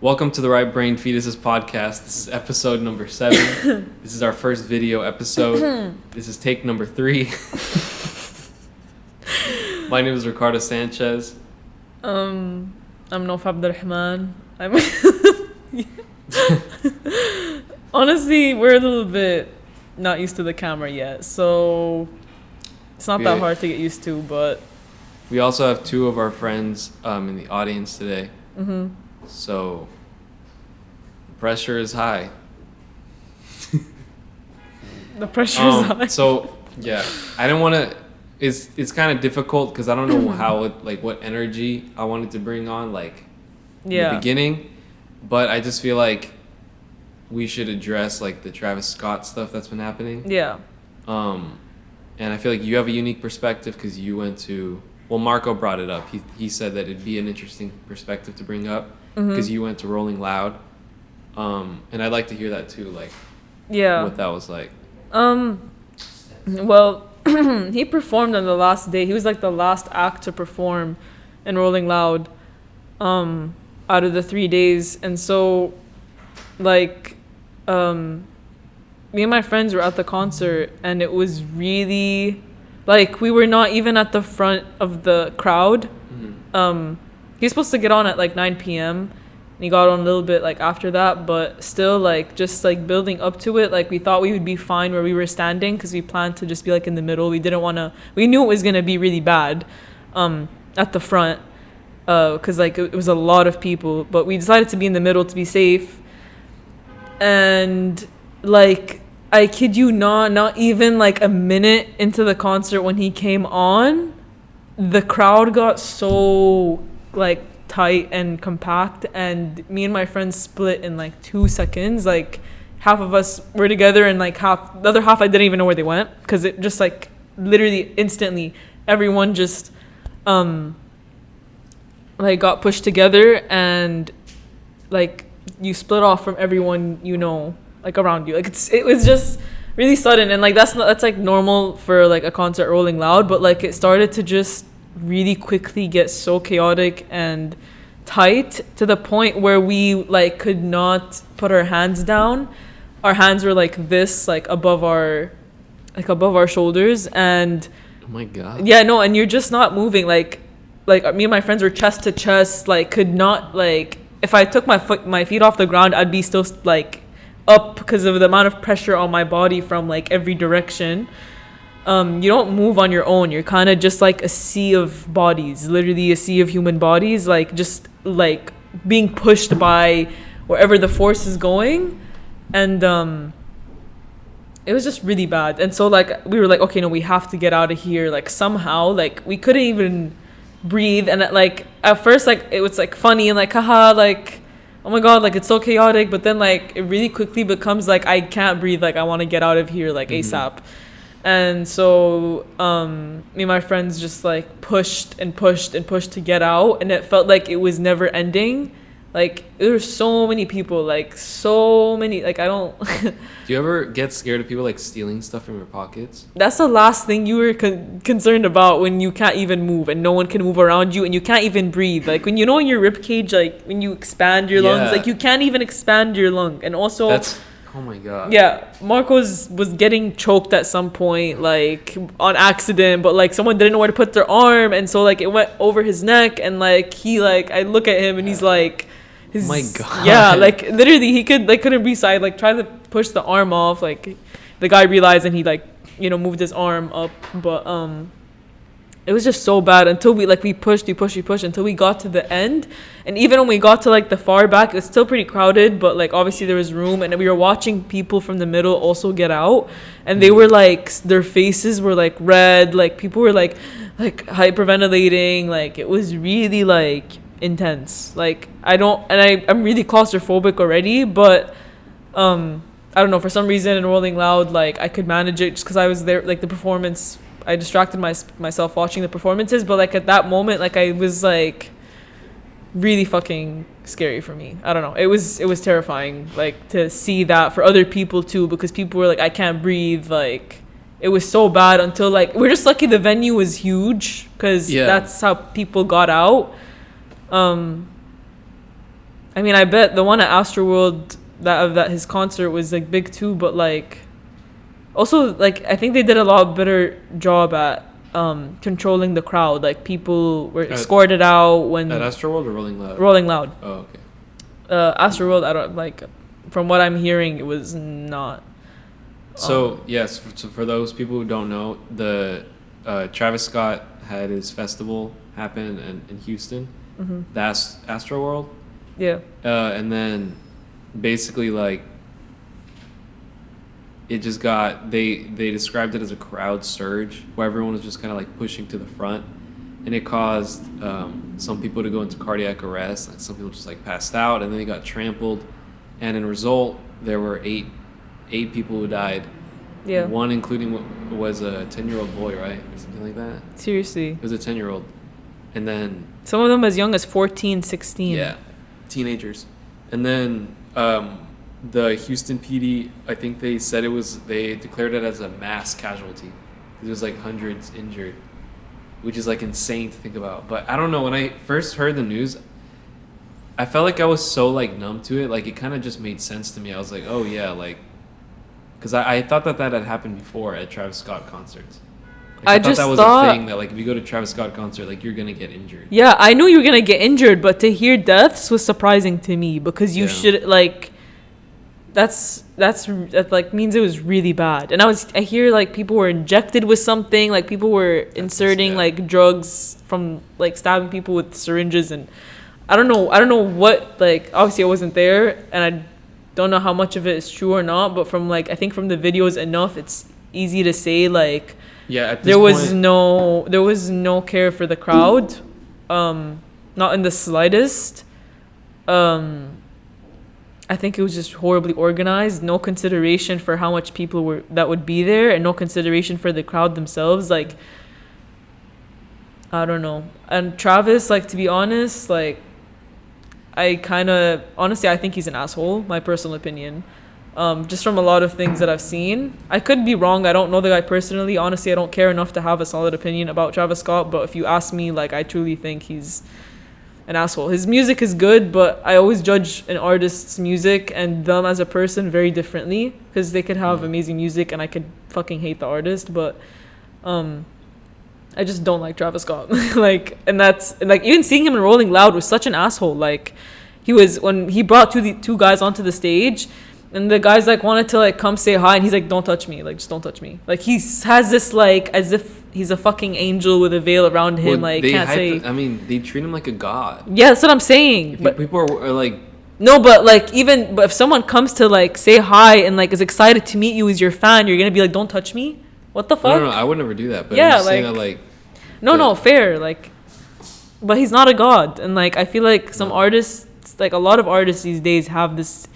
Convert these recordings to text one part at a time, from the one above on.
Welcome to the Right Brain Fetuses Podcast. This is episode number 7. This is our first video episode. This is take number 3. My name is Ricardo Sanchez. I'm Nouf Abdulrahman. Honestly, we're a little bit not used to the camera yet, so it's not that hard to get used to, but... We also have 2 of our friends in the audience today. Mm-hmm. So, the pressure is high. The pressure is high. So, yeah, I don't want to... It's kind of difficult because I don't know what energy I wanted to bring on, in the beginning. But I just feel like we should address, the Travis Scott stuff that's been happening. Yeah. And I feel like you have a unique perspective because you went to... Well, Marco brought it up. He said that it'd be an interesting perspective to bring up because you went to Rolling Loud. And I'd like to hear that too, what that was like. Well, he performed on the last day. He was the last act to perform in Rolling Loud out of the 3 days. And so, me and my friends were at the concert, and it was really... we were not even at the front of the crowd. Mm-hmm. He was supposed to get on at 9 p.m. and he got on a little bit after that, but still building up to it, we thought we would be fine where we were standing because we planned to just be in the middle. We didn't want to... We knew it was going to be really bad at the front because it was a lot of people, but we decided to be in the middle to be safe. And I kid you not even a minute into the concert when he came on, the crowd got so tight and compact, and me and my friends split in 2 seconds. Half of us were together, and the other half I didn't even know where they went because it just literally instantly everyone just got pushed together, and you split off from everyone around you. It was just really sudden, and that's normal for a concert Rolling Loud, but it started to just really quickly get so chaotic and tight to the point where we could not put our hands down. Our hands were this, above our shoulders, and oh my god. Yeah, no, and you're just not moving. Me and my friends were chest to chest, could not if I took my feet off the ground, I'd be still up because of the amount of pressure on my body from every direction. You don't move on your own. You're kind of just a sea of bodies, literally a sea of human bodies, just being pushed by wherever the force is going. And it was just really bad. And so we were okay, no, we have to get out of here somehow. We couldn't even breathe, and at first it was funny and haha, oh my god, it's so chaotic, but then it really quickly becomes I can't breathe, I want to get out of here ASAP. And so me and my friends just pushed and pushed and pushed to get out, and it felt it was never ending. There were so many people, so many, I don't... Do you ever get scared of people stealing stuff from your pockets? That's the last thing you were concerned about when you can't even move and no one can move around you and you can't even breathe. When in your rib cage, when you expand your lungs, you can't even expand your lung. And also... Oh my god. Yeah, Marcos was getting choked at some point, on accident, but someone didn't know where to put their arm, and so it went over his neck, and he I look at him and he's oh my god. Yeah, literally he couldn't breathe, so I tried to push the arm off, the guy realized and he moved his arm up, but it was just so bad until we pushed until we got to the end. And even when we got to the far back, it's still pretty crowded, but obviously there was room, and we were watching people from the middle also get out, and they were their faces were red, people were hyperventilating, it was really intense. I'm really claustrophobic already, but I don't know, for some reason in Rolling Loud I could manage it just because I was there. The performance, I distracted myself watching the performances, but at that moment I was really fucking scary for me. I don't know, it was terrifying to see that for other people too, because people were I can't breathe. It was so bad until we're just lucky the venue was huge because that's how people got out. I mean, I bet the one at Astroworld that his concert was like big too, but like also like I think they did a lot better job at controlling the crowd. Like people were escorted out when at Astroworld or Rolling Loud. Rolling Loud. Oh, okay. Astroworld, I don't like. From what I'm hearing, it was not. So yes, so for those people who don't know, the Travis Scott had his festival happen in Houston. Mm-hmm. That's Astroworld. Yeah. And then basically like it just got they described it as a crowd surge where everyone was just kind of like pushing to the front, and it caused some people to go into cardiac arrest. Like some people just like passed out, and then they got trampled, and in result there were eight people who died. Yeah. One including what was a 10-year-old boy, right, or something like that. Seriously. It was a 10-year-old, and then some of them as young as 14, 16. Yeah, teenagers, and then the Houston PD, I think they said they declared it as a mass casualty. There was like hundreds injured, which is like insane to think about. But I don't know, when I first heard the news, I felt like I was so like numb to it. Like it kind of just made sense to me. I was like, oh yeah, like, because I thought that had happened before at Travis Scott concerts. Like, I thought that was a thing that like if you go to Travis Scott concert, like you're gonna get injured. Yeah, I knew you were gonna get injured, but to hear deaths was surprising to me because you should like. That like means it was really bad. And I hear like people were injected with something, like people were inserting like drugs from like stabbing people with syringes, and I don't know what, like obviously I wasn't there and I don't know how much of it is true or not, but from like I think from the videos enough it's easy to say like there was no care for the crowd, not in the slightest. I think it was just horribly organized. No consideration for how much people that would be there, and no consideration for the crowd themselves. Like, I don't know. And Travis, like, to be honest, like, I think he's an asshole. My personal opinion, just from a lot of things that I've seen. I could be wrong. I don't know the guy personally. Honestly, I don't care enough to have a solid opinion about Travis Scott. But if you ask me, like, I truly think he's an asshole. His music is good, but I always judge an artist's music and them as a person very differently, because they could have amazing music and I could fucking hate the artist, but I just don't like Travis Scott. Like, and that's like even seeing him in Rolling Loud was such an asshole. Like when he brought two guys onto the stage, and the guys like wanted to like come say hi, and he's like, don't touch me, like just don't touch me. Like he has this like as if he's a fucking angel with a veil around him. Well, like can't say. I mean, they treat him like a god. Yeah, that's what I'm saying. But people are like. No, but like but if someone comes to like say hi and like is excited to meet you as your fan, you're gonna be like, don't touch me. What the fuck? No, I would never do that. But yeah, I'm just like saying that, like. No, fair. Like, but he's not a god, and like I feel like some artists, like a lot of artists these days, have this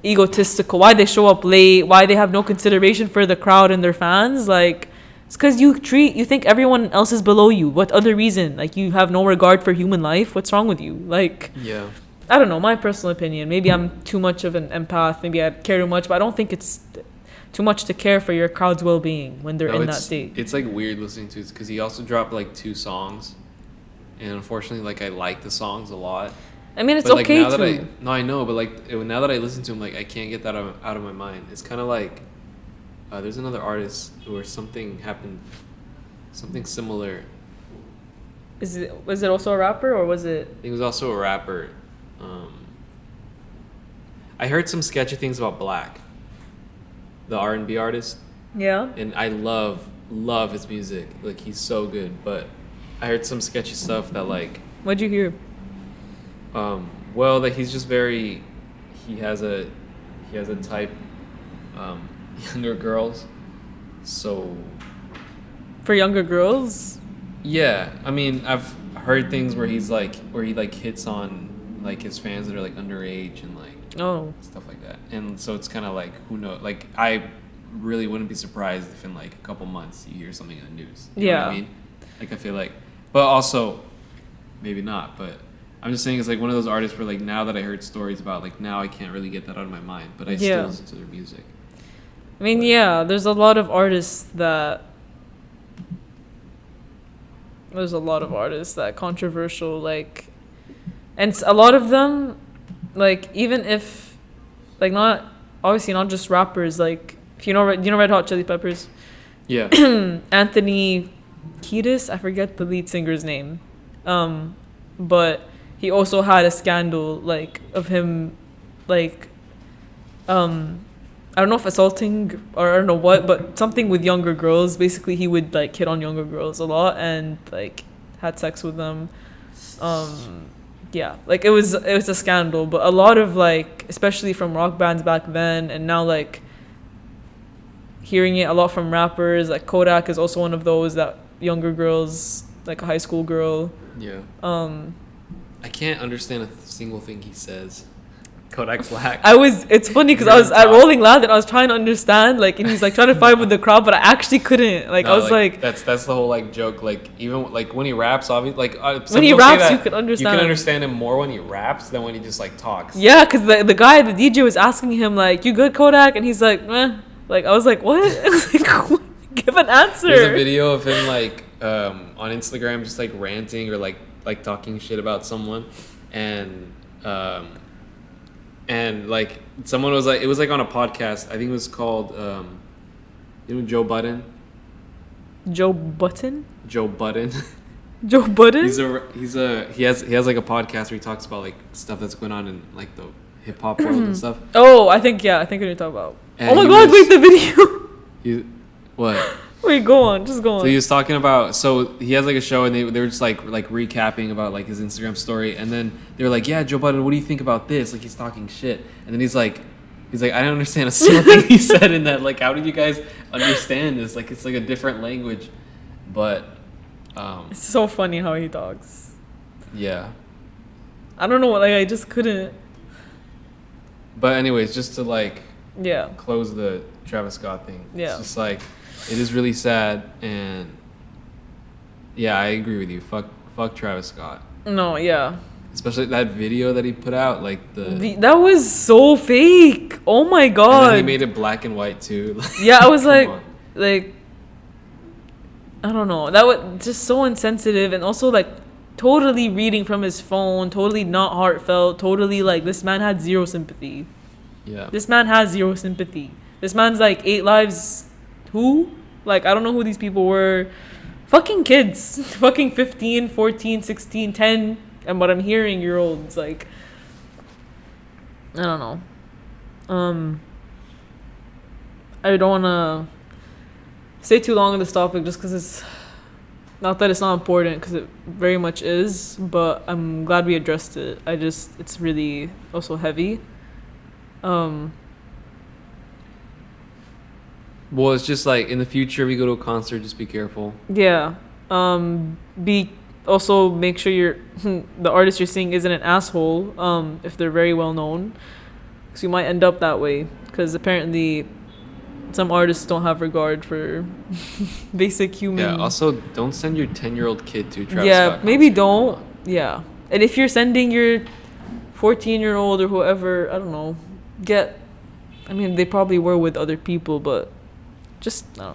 egotistical. Why they show up late? Why they have no consideration for the crowd and their fans? Like. It's because you think everyone else is below you. What other reason? Like, you have no regard for human life? What's wrong with you? Like, yeah. I don't know, my personal opinion. Maybe I'm too much of an empath. Maybe I care too much, but I don't think it's too much to care for your crowd's well-being when they're in that state. It's like weird listening to it because he also dropped like 2 songs, and unfortunately, like I like the songs a lot. I mean, it's but, like, okay to. No, I know, but like now that I listen to him, like I can't get that out of my mind. It's kind of like. There's another artist where something happened, something similar. Was it also a rapper or was it? He was also a rapper. I heard some sketchy things about Black, the R&B artist. Yeah. And I love his music. Like he's so good, but I heard some sketchy stuff that like. What'd you hear? Well, that he's just very. He has a type. Younger girls, so for younger girls. Yeah, I mean, I've heard things where he like hits on like his fans that are like underage and like stuff like that, and so it's kind of like who knows. Like I really wouldn't be surprised if in like a couple months you hear something in the news. You know what I mean? Like I feel like, but also maybe not. But I'm just saying it's like one of those artists where like now that I heard stories about, like now I can't really get that out of my mind, but I still listen to their music. I mean, yeah, there's a lot of artists that controversial, like, and a lot of them, like even if like not obviously not just rappers, like if you know Red Hot Chili Peppers. Yeah. Anthony Kiedis, I forget the lead singer's name. But he also had a scandal like of him like I don't know if assaulting or I don't know what, but something with younger girls. Basically he would like hit on younger girls a lot and like had sex with them. Yeah, like it was a scandal, but a lot of like especially from rock bands back then and now like hearing it a lot from rappers, like Kodak is also one of those that younger girls, like a high school girl. Yeah. I can't understand a single thing he says. Kodak's Black. It's funny because I was at Rolling Loud and I was trying to understand, like, and he's like trying to fight with the crowd, but I actually couldn't. Like, no, I was like that's the whole like joke. Like even like when he raps, obviously, like when he raps, you can understand. You can understand him more when he raps than when he just like talks. Yeah, because the guy, the DJ, was asking him like, "You good, Kodak?" And he's like, "Meh." Like I was like, "What?" Like, give an answer. There's a video of him like on Instagram just like ranting or like talking shit about someone, and like someone was like, it was like on a podcast. I think it was called Joe Budden. Joe Button. Joe Budden. Joe Budden. He has like a podcast where he talks about like stuff that's going on in like the hip hop world and stuff. Oh, I think what you're talking about. And oh my God! Wait, the video. What? Wait, go on. Just go on. So he was talking about. So he has like a show, and they were just like recapping about like his Instagram story, and then they were like, "Yeah, Joe Budden, what do you think about this?" Like he's talking shit, and then he's like, I don't understand a single thing he said in that. Like, how did you guys understand this? Like, it's like a different language, but. It's so funny how he talks. Yeah. I don't know. Like I just couldn't. But anyways, just to like. Yeah. Close the Travis Scott thing. Yeah. It's just like, it is really sad, and yeah, I agree with you. Fuck Travis Scott. No, yeah. Especially that video that he put out, like that was so fake. Oh my God. And then he made it black and white too. Yeah, I was like, I don't know. That was just so insensitive, and also like totally reading from his phone, totally not heartfelt, totally like this man had zero sympathy. Yeah. This man has zero sympathy. This man's like 8 Lives. Who? Like, I don't know who these people were. Fucking kids. Fucking 15, 14, 16, 10. And what I'm hearing, year olds. Like, I don't know. I don't want to stay too long on this topic just because it's not that it's not important, because it very much is. But I'm glad we addressed it. It's really also heavy. Well, it's just like in the future we go to a concert, just be careful. Yeah. Also make sure the artist you're seeing isn't an asshole. If they're very well known, because you might end up that way. Because apparently, some artists don't have regard for basic human. Yeah. Also, don't send your 10-year-old kid to Travis Scott maybe concert. don't. Yeah. And if you're sending your 14-year-old or whoever, I don't know. They probably were with other people, but just, I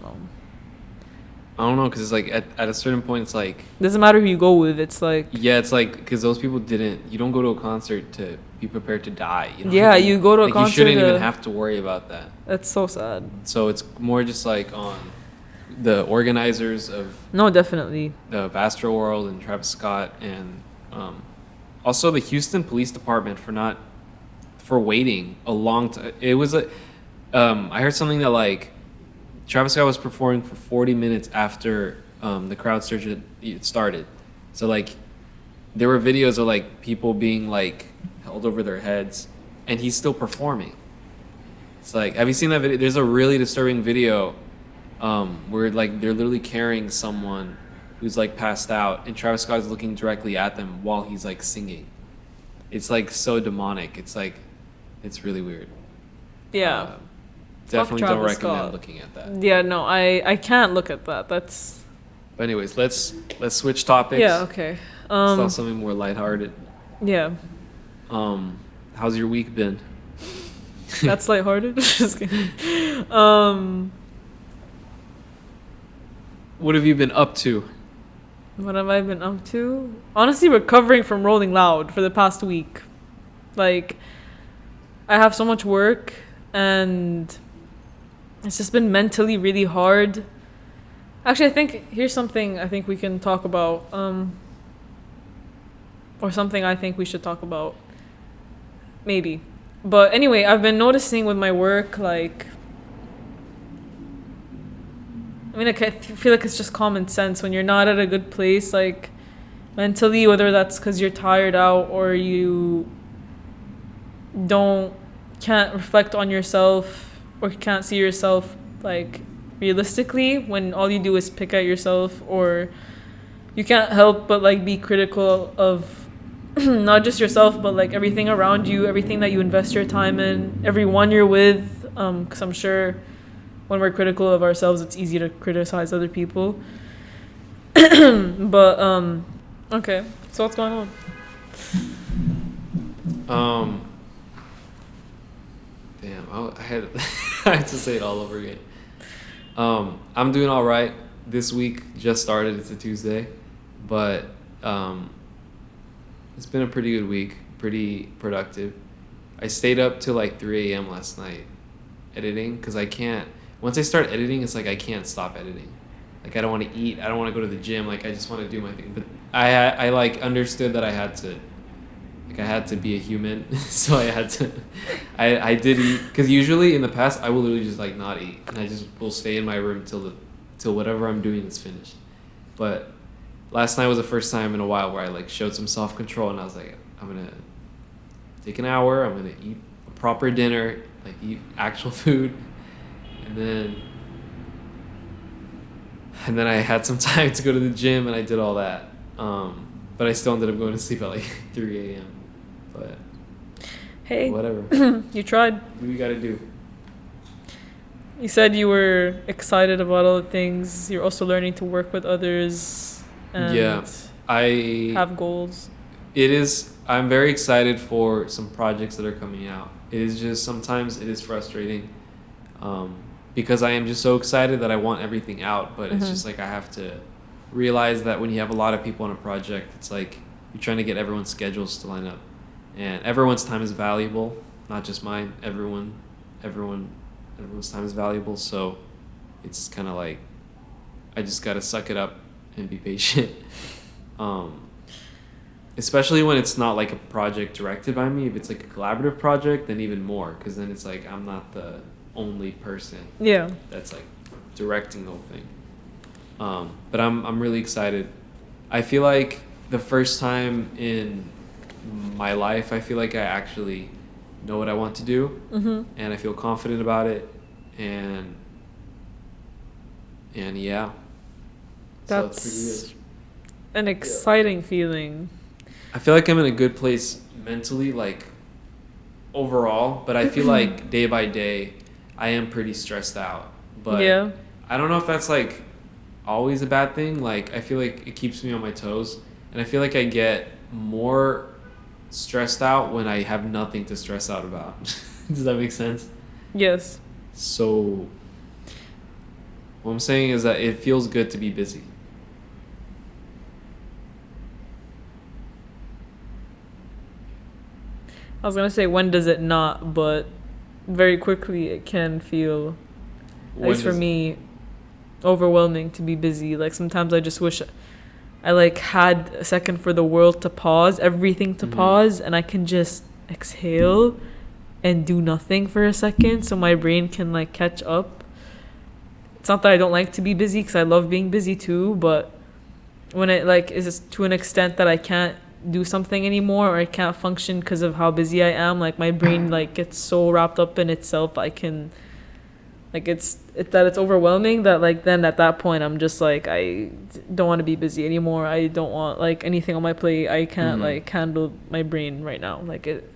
don't know, because it's like at a certain point, it's like, doesn't matter who you go with. It's like, yeah, it's like, because those people you don't go to a concert to be prepared to die, you know? Yeah, you go to a concert, you shouldn't even have to worry about that. That's so sad. So it's more just like on the organizers of definitely of Astroworld and Travis Scott, and also the Houston Police Department for waiting a long time. It was I heard something that like Travis Scott was performing for 40 minutes after the crowd surge started. So like there were videos of like people being like held over their heads, and he's still performing. It's like, have you seen that video? There's a really disturbing video where like they're literally carrying someone who's like passed out, and Travis Scott is looking directly at them while he's like singing. It's like so demonic. It's like, it's really weird. Yeah. Definitely don't recommend looking at that. Yeah, no, I can't look at that. That's. But anyways, let's switch topics. Yeah. Okay. Let's talk something more lighthearted. Yeah. How's your week been? That's lighthearted. Just kidding. What have you been up to? What have I been up to? Honestly, recovering from Rolling Loud for the past week. Like, I have so much work, and it's just been mentally really hard. Actually, I think here's something I think we can talk about, or something I think we should talk about, maybe. But anyway, I've been noticing with my work, like, I mean, I feel like it's just common sense when you're not at a good place, like, mentally, whether that's because you're tired out or you can't reflect on yourself or can't see yourself, like, realistically, when all you do is pick at yourself, or you can't help but, like, be critical of not just yourself, but, like, everything around you, everything that you invest your time in, everyone you're with, because I'm sure when we're critical of ourselves, it's easy to criticize other people. But okay, so what's going on? Damn, I had I had to say it all over again. I'm doing all right. This week just started. It's a Tuesday, but it's been a pretty good week. Pretty productive. I stayed up till like 3 a.m. last night editing because I can't. Once I start editing, it's like I can't stop editing. Like, I don't want to eat. I don't want to go to the gym. Like, I just want to do my thing. But I like understood that I had to be a human. So I had to, I did eat. Because usually in the past, I will literally just like not eat. And I just will stay in my room till whatever I'm doing is finished. But last night was the first time in a while where I like showed some self-control. And I was like, I'm going to take an hour. I'm going to eat a proper dinner. Like, eat actual food. And then I had some time to go to the gym, and I did all that. But I still ended up going to sleep at like 3 a.m. But hey, whatever. You tried. What do you gotta do? You said you were excited about all the things. You're also learning to work with others and I have goals. I'm very excited for some projects that are coming out. It is just sometimes it is frustrating. Because I am just so excited that I want everything out, but it's just like I have to realize that when you have a lot of people on a project, it's like you're trying to get everyone's schedules to line up, and everyone's time is valuable, not just mine. Everyone's time is valuable, so it's kind of like I just gotta suck it up and be patient. Especially when it's not like a project directed by me. If it's like a collaborative project, then even more, because then it's like I'm not the only person that's like directing the whole thing. But I'm really excited. I feel like the first time in my life, I feel like I actually know what I want to do, and I feel confident about it, and yeah, that's so it's pretty good. An exciting feeling. I feel like I'm in a good place mentally, like overall, but I feel like day by day I am pretty stressed out. But I don't know if that's like always a bad thing. Like, I feel like it keeps me on my toes, and I feel like I get more stressed out when I have nothing to stress out about. Does that make sense? Yes. So what I'm saying is that it feels good to be busy. I was gonna say, when does it not, but very quickly it can feel, at least for me, overwhelming to be busy. Like, sometimes I just wish I like had a second for the world to pause, everything to pause, and I can just exhale and do nothing for a second so my brain can like catch up. It's not that I don't like to be busy, because I love being busy too, but when it like is to an extent that I can't do something anymore, or I can't function because of how busy I am, like my brain like gets so wrapped up in itself, I can like it's overwhelming, that like then at that point I'm just like, I don't want to be busy anymore. I don't want like anything on my plate. I can't like handle my brain right now, like it.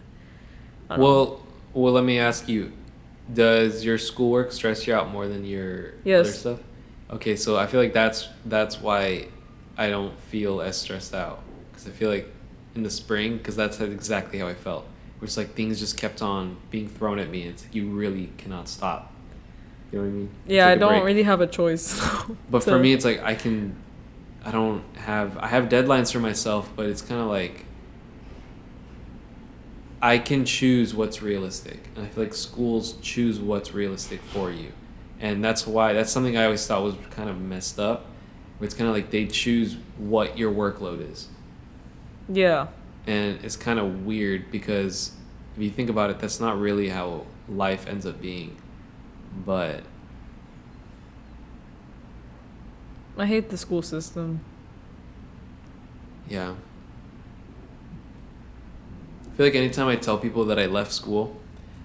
Well, let me ask you, does your schoolwork stress you out more than your other stuff? Okay, so I feel like that's why I don't feel as stressed out, because I feel like in the spring, because that's exactly how I felt, where it's like things just kept on being thrown at me, and it's like you really cannot stop. You know what I mean? Yeah, I don't really have a choice. But for me, it's like I have deadlines for myself, but it's kind of like I can choose what's realistic, and I feel like schools choose what's realistic for you, and that's something I always thought was kind of messed up. Where it's kind of like they choose what your workload is. Yeah. And it's kind of weird because if you think about it, that's not really how life ends up being. But I hate the school system. Yeah. I feel like anytime I tell people that I left school,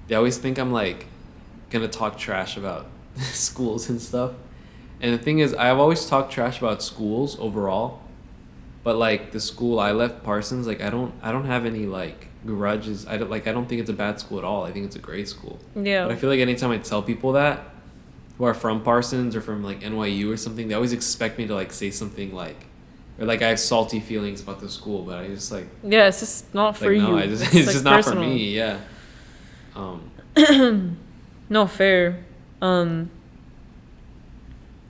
they always think I'm like gonna talk trash about schools and stuff. And the thing is, I've always talked trash about schools overall, but like the school I left, Parsons, like I don't have any like grudges. I don't think it's a bad school at all. I think it's a great school. Yeah. But I feel like anytime I tell people that who are from Parsons or from like NYU or something, they always expect me to like say something like, or like I have salty feelings about the school, but I just like, yeah, it's just not for you. No, it's like just not for me. Yeah. No, fair.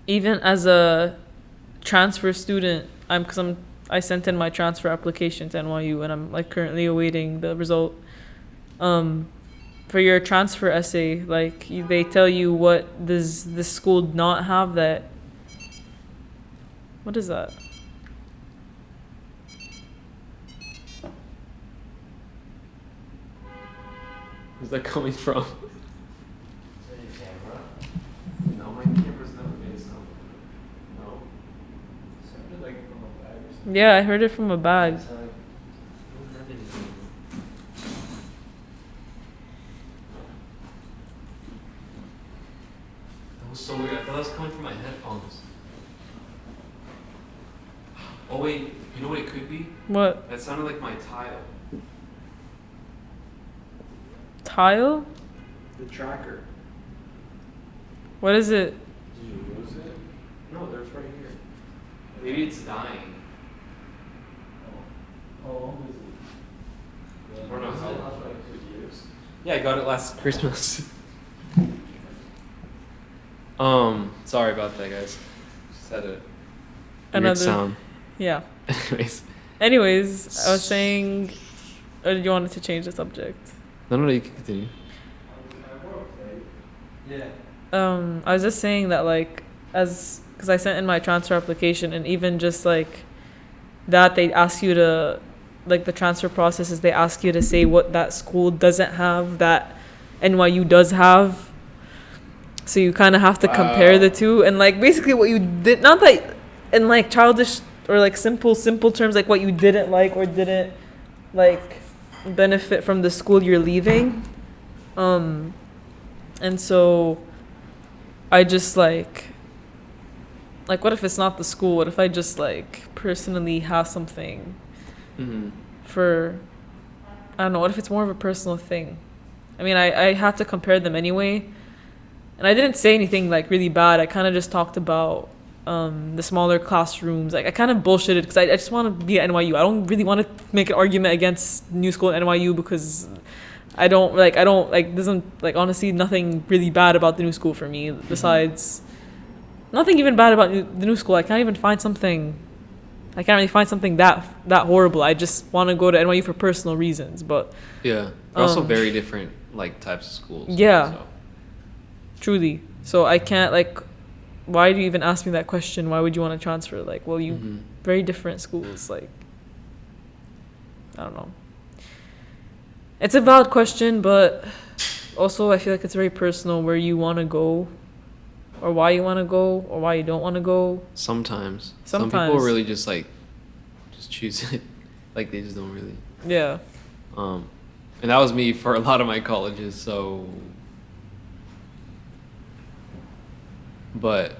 Even as a transfer student, I sent in my transfer application to NYU, and I'm like currently awaiting the result. For your transfer essay, like they tell you what does this school not have that. What is that? Where's that coming from? No, my camera's not face on. No. Sounded like from a bag or something. Yeah, I heard it from a bag. That was so weird. I thought that was coming from my headphones. Oh wait, you know what it could be? What? That sounded like my tile. Tile? The tracker. What is it? Did you lose it? No, there's right here. Maybe it's dying. How long is it? Or no, Is it how- last like 2 years? Yeah, I got it last Christmas. Sorry about that, guys. Just had a weird sound. Yeah. Anyways, I was saying, or did you want to change the subject? no, you can continue. Yeah. I was just saying that like, because I sent in my transfer application, and even just like that, they ask you to, like the transfer process is they ask you to say what that school doesn't have that NYU does have. So you kind of have to compare the two, and like basically what you did, not that in like childish or like simple terms, like what you didn't like or didn't like benefit from the school you're leaving. And so I just like what if it's not the school? What if I just like personally have something for, I don't know, what if it's more of a personal thing? I mean, I had to compare them anyway. And I didn't say anything like really bad. I kind of just talked about the smaller classrooms. Like I kind of bullshitted because I just want to be at NYU. I don't really want to make an argument against new school at NYU because I don't like doesn't like honestly nothing really bad about the new school for me besides nothing even bad about the new school. I can't really find something that horrible. I just want to go to NYU for personal reasons. But yeah, they're also very different like types of schools. Yeah. So. Truly. So I can't like, why do you even ask me that question? Why would you want to transfer? Like, well, you very different schools. Like, I don't know. It's a valid question, but also I feel like it's very personal where you want to go, or why you want to go, or why you don't want to go. Sometimes. Some people really just choose it. Like they just don't really. Yeah. And that was me for a lot of my colleges. So. But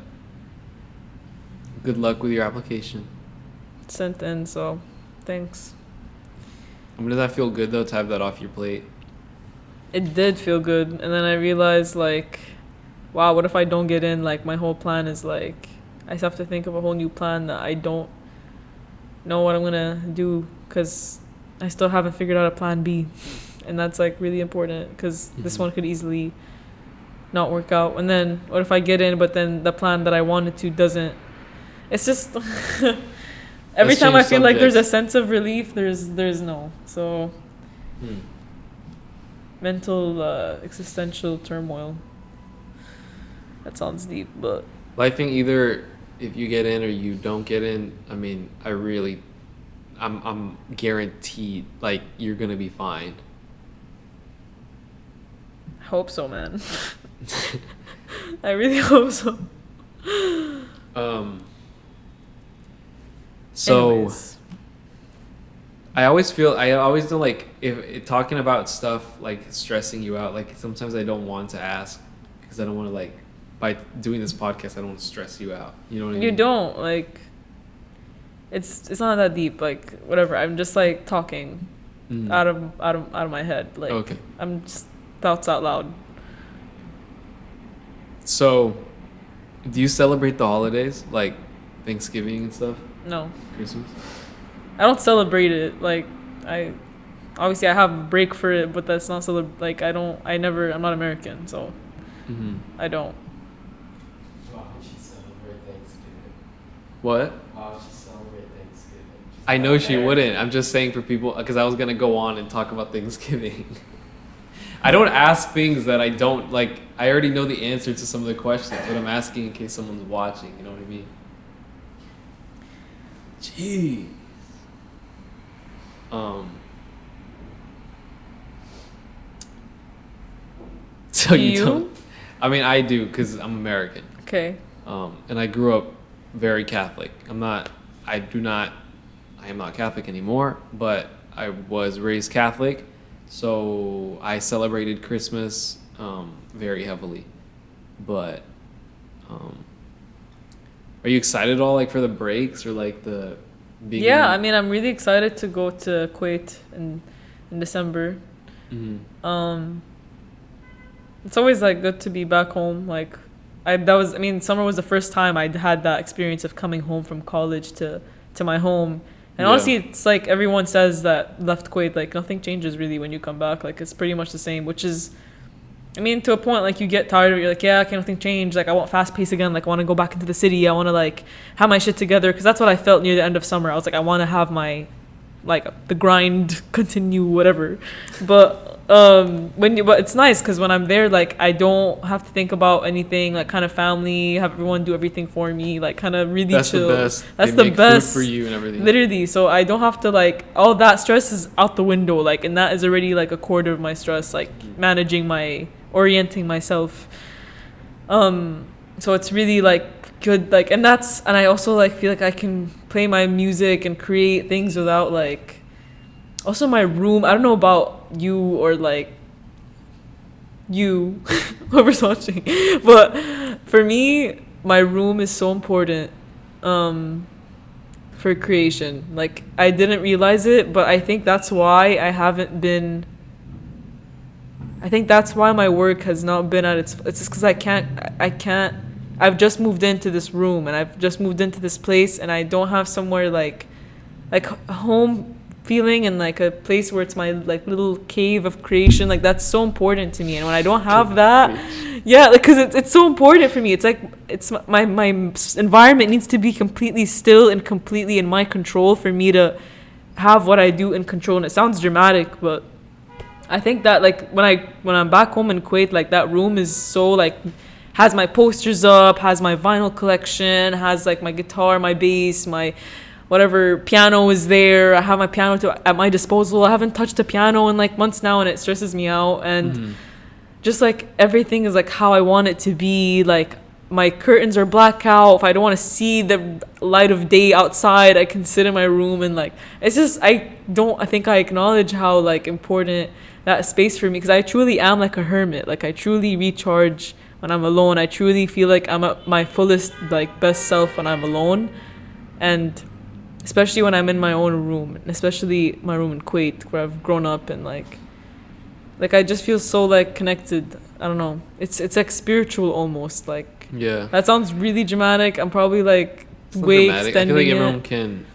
good luck with your application. Sent in, so thanks. Does that feel good though to have that off your plate? It did feel good, and then I realized like, wow, what if I don't get in? Like my whole plan is like, I just have to think of a whole new plan that I don't know what I'm gonna do because I still haven't figured out a plan B, and that's like really important because this one could easily not work out. And then what if I get in but then the plan that I wanted to doesn't? It's just every time I feel like there's a sense of relief, there's no. So mental existential turmoil. That sounds deep, but Well, I think either if you get in or you don't get in, I mean, I'm guaranteed like you're gonna be fine. I hope so, man. I really hope so. So Anyways. I always don't like if talking about stuff like stressing you out. Like sometimes I don't want to ask because I don't want to like by doing this podcast I don't want to stress you out. You know what I mean? You don't like. It's not that deep. Like whatever. I'm just like talking out of my head. Like Okay. I'm just thoughts out loud. So, do you celebrate the holidays like Thanksgiving and stuff? No, Christmas? I don't celebrate it. Like I obviously I have a break for it, but that's not like I'm not American, so I don't. Why would she celebrate Thanksgiving? What? Why would she celebrate Thanksgiving? She's I know not she American. wouldn't. I'm just saying for people because I was gonna go on and talk about Thanksgiving. I don't ask things that I don't like. I already know the answer to some of the questions, but I'm asking in case someone's watching. You know what I mean? Jeez. So Do you you? don't. I mean, I do because I'm American. Okay. And I grew up very Catholic. I am not Catholic anymore, but I was raised Catholic, so I celebrated Christmas very heavily. But are you excited at all, like for the breaks or like the being? Yeah, I mean, I'm really excited to go to Kuwait in December. It's always like good to be back home. Like, summer was the first time I'd had that experience of coming home from college to my home. And honestly, it's like everyone says that left Kuwait, like nothing changes really when you come back. Like it's pretty much the same, which is, I mean, to a point, like you get tired of it. You're like, yeah, okay, nothing changed. Like I want fast pace again. Like I want to go back into the city. I want to like have my shit together. Cause that's what I felt near the end of summer. I was like, I want to have my, like the grind continue, whatever. But but it's nice because when I'm there, like I don't have to think about anything, like kind of family, have everyone do everything for me, like kind of really That's chill. the best. That's They the make best food for you and everything. Literally, so I don't have to like all that stress is out the window, like, and that is already like a quarter of my stress, like orienting myself. So it's really like good, like, and I also like feel like I can play my music and create things without like. Also, my room, I don't know about you or like you, whoever's watching, but for me, my room is so important for creation. Like, I didn't realize it, but I think that's why that's why my work has not been at it's just because I can't, I've just moved into this room and I've just moved into this place and I don't have somewhere like a home feeling and like a place where it's my like little cave of creation. Like that's so important to me, and when I don't have that, yeah, like because it's so important for me. It's like it's my environment needs to be completely still and completely in my control for me to have what I do in control. And it sounds dramatic, but I think that like when I'm back home in Kuwait, like that room is so like has my posters up, has my vinyl collection, has like my guitar, my bass, my whatever piano is there. I have my piano at my disposal. I haven't touched a piano in like months now, and it stresses me out. And just like everything is like how I want it to be. Like my curtains are blackout. If I don't want to see the light of day outside, I can sit in my room and like it's just I think I acknowledge how like important that space for me, because I truly am like a hermit. Like I truly recharge when I'm alone. I truly feel like I'm at my fullest like best self when I'm alone, and especially when I'm in my own room, and especially my room in Kuwait where I've grown up, and like I just feel so like connected. I don't know. It's like spiritual almost. Like Yeah. that sounds really dramatic. I'm probably like It's not way dramatic. extending I feel like it. everyone can,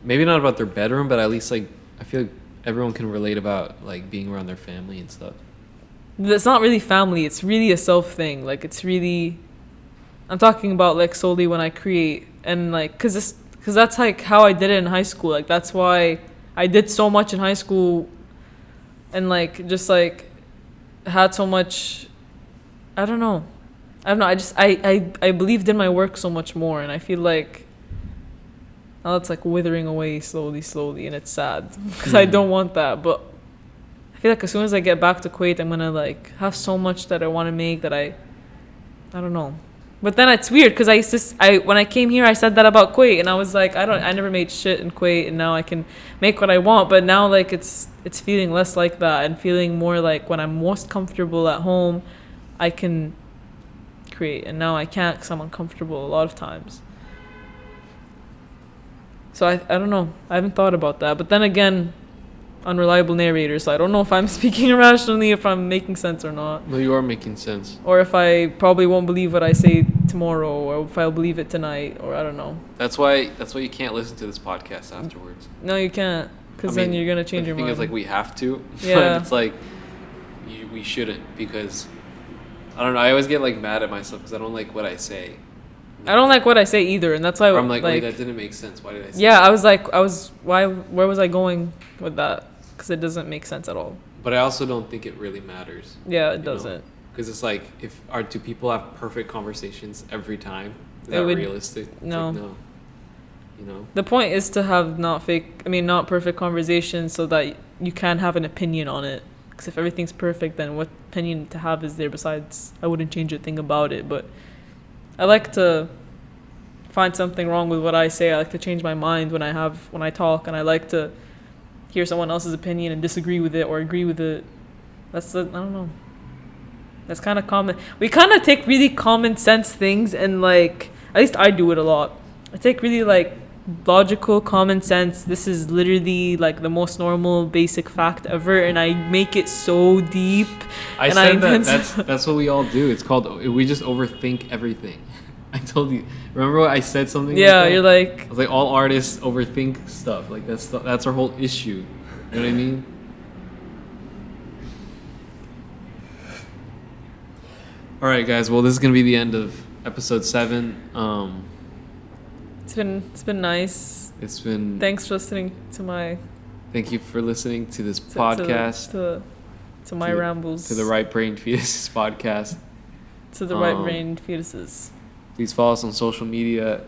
maybe not about their bedroom, but at least like I feel like everyone can relate about like being around their family and stuff. It's not really family. It's really a self thing. Like it's really, I'm talking about like solely when I create, and like because that's like how I did it in high school. Like that's why I did so much in high school, and like just like had so much. I don't know. I believed in my work so much more, and I feel like now it's like withering away slowly, and it's sad because I don't want that. But I feel like as soon as I get back to Kuwait, I'm gonna like have so much that I want to make that I don't know. But then it's weird because when I came here, I said that about Kuwait, and I was like, I never made shit in Kuwait, and now I can make what I want. But now like it's feeling less like that, and feeling more like when I'm most comfortable at home, I can create, and now I can't because I'm uncomfortable a lot of times. So I don't know. I haven't thought about that. But then again, unreliable narrator, so I don't know if I'm speaking irrationally, if I'm making sense or not. No, you are making sense. Or if I probably won't believe what I say tomorrow, or if I'll believe it tonight, or I don't know. That's why you can't listen to this podcast afterwards. No, you can't, because then you're gonna change your mind. The thing is, like, we have to, yeah. But it's like we shouldn't, because I don't know. I always get like mad at myself because I don't like what I say. I don't like what I say either, and that's why I'm like, wait, that didn't make sense. Why did I say yeah, that? where was I going with that? Because it doesn't make sense at all. But I also don't think it really matters. Yeah, it doesn't. Because it's like, do people have perfect conversations every time? Is that realistic? No. Like, no. You know? The point is to have not perfect conversations so that you can have an opinion on it. Because if everything's perfect, then what opinion to have is there besides, I wouldn't change a thing about it. But I like to find something wrong with what I say. I like to change my mind when I talk, and I like to hear someone else's opinion and disagree with it or agree with it. I don't know. That's kind of common. We kind of take really common sense things and like, at least I do it a lot. I take really like logical common sense. This is literally like the most normal basic fact ever, and I make it so deep. That's what we all do. It's called, we just overthink everything. I told you. Remember what I said something yeah, like that? You're like... I was like, all artists overthink stuff. Like, that's our whole issue. You know what I mean? All right, guys. Well, this is going to be the end of episode 7. It's been nice. It's been... Thanks for listening to my... Thank you for listening to this podcast. To my rambles. To the Right Brain Fetuses podcast. To the Right Brain Fetuses. Please follow us on social media.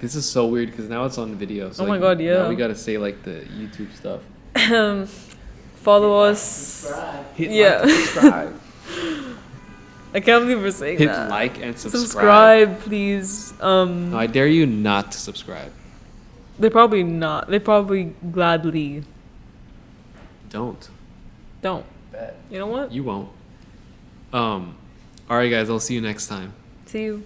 This is so weird because now it's on video. So oh my god, yeah. Now we gotta say like the YouTube stuff. Follow us. Subscribe. Hit subscribe. I can't believe we're saying Hit that. like and subscribe. Subscribe, please. No, I dare you not to subscribe. They probably not. They probably gladly Don't. Bet. You know what? You won't. All right, guys. I'll see you next time. See you.